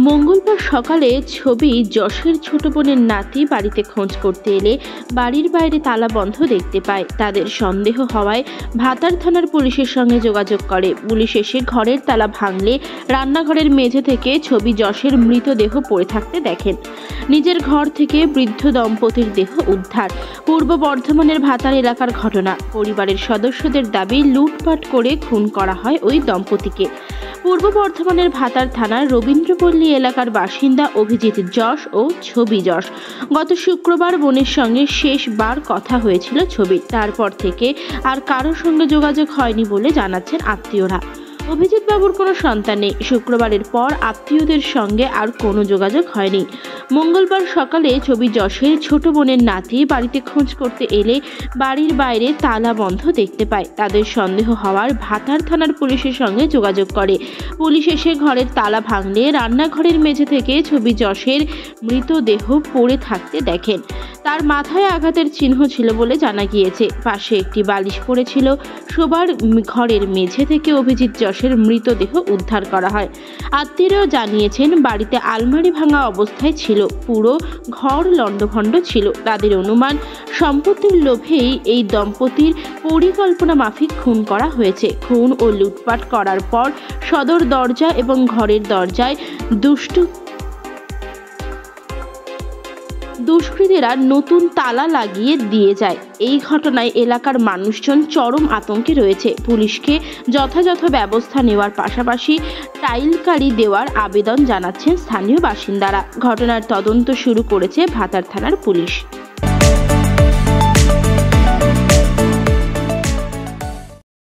মঙ্গলবার সকালে ছবি যশের ছোট বোনের নাতি বাড়িতে খোঁজ করতে এলে বাড়ির বাইরে তালা বন্ধ দেখতে পায়। তাদের সন্দেহ হওয়ায় ভাতার থানার পুলিশের সঙ্গে যোগাযোগ করে। পুলিশ এসে ঘরের তালা ভাঙলে রান্নাঘরের মেঝে থেকে ছবি যশের মৃতদেহ পড়ে থাকতে দেখেন। নিজের ঘর থেকে বৃদ্ধ দম্পতির দেহ উদ্ধার। পূর্ব বর্ধমানের ভাতার এলাকার ঘটনা। পরিবারের সদস্যদের দাবি লুটপাট করে খুন করা হয় ওই দম্পতিকে। পূর্ব বর্ধমানের ভাতার থানার রবীন্দ্রপল্লী এলাকার বাসিন্দা অভিজিৎ যশ ও ছবি যশ। গত শুক্রবার বোনের সঙ্গে শেষবার কথা হয়েছিল ছবির। তারপর থেকে আর কারোর সঙ্গে যোগাযোগ হয়নি বলে জানাচ্ছেন আত্মীয়রা। অভিজিৎ বাবুর কোনো সন্তান নেই। শুক্রবারের পর আত্মীয়দের সঙ্গে আর কোনো যোগাযোগ হয়নি। মঙ্গলবার সকালে ছবি যশের ছোট বোনের নাতি বাড়িতে খোঁজ করতে এলে বাড়ির বাইরে তালা বন্ধ দেখতে পায়। তাদের সন্দেহ হওয়ার ভাতার থানার পুলিশের সঙ্গে যোগাযোগ করে। পুলিশ এসে ঘরের তালা ভাঙলে রান্নাঘরের মেঝে থেকে ছবি যশের মৃতদেহ পড়ে থাকতে দেখেন। তার মাথায় আঘাতের চিহ্ন ছিল বলে জানা গিয়েছে। পাশে একটি বালিশ পড়েছিল। শোবার ঘরের মেঝে থেকে অভিজিৎ যশের মৃতদেহ উদ্ধার করা হয়। আত্মীয়রাও জানিয়েছেন বাড়িতে আলমারি ভাঙা অবস্থায় ছিল। পুরো ঘর লণ্ডভণ্ড ছিল। তাদের অনুমান সম্পত্তির লোভেই এই দম্পতির পরিকল্পনা মাফিক খুন করা হয়েছে। খুন ও লুটপাট করার পর সদর দরজা এবং ঘরের দরজায় দুষ্কৃতীরা নতুন তালা লাগিয়ে দিয়ে যায়। এই ঘটনায় এলাকার মানুষজন চরম আতঙ্কে রয়েছে। পুলিশকে যথাযথ ব্যবস্থা নেওয়ার পাশাপাশি টাইলকারি দেওয়ার আবেদন জানাচ্ছেন স্থানীয় বাসিন্দারা। ঘটনার তদন্ত শুরু করেছে ভাতার থানার পুলিশ।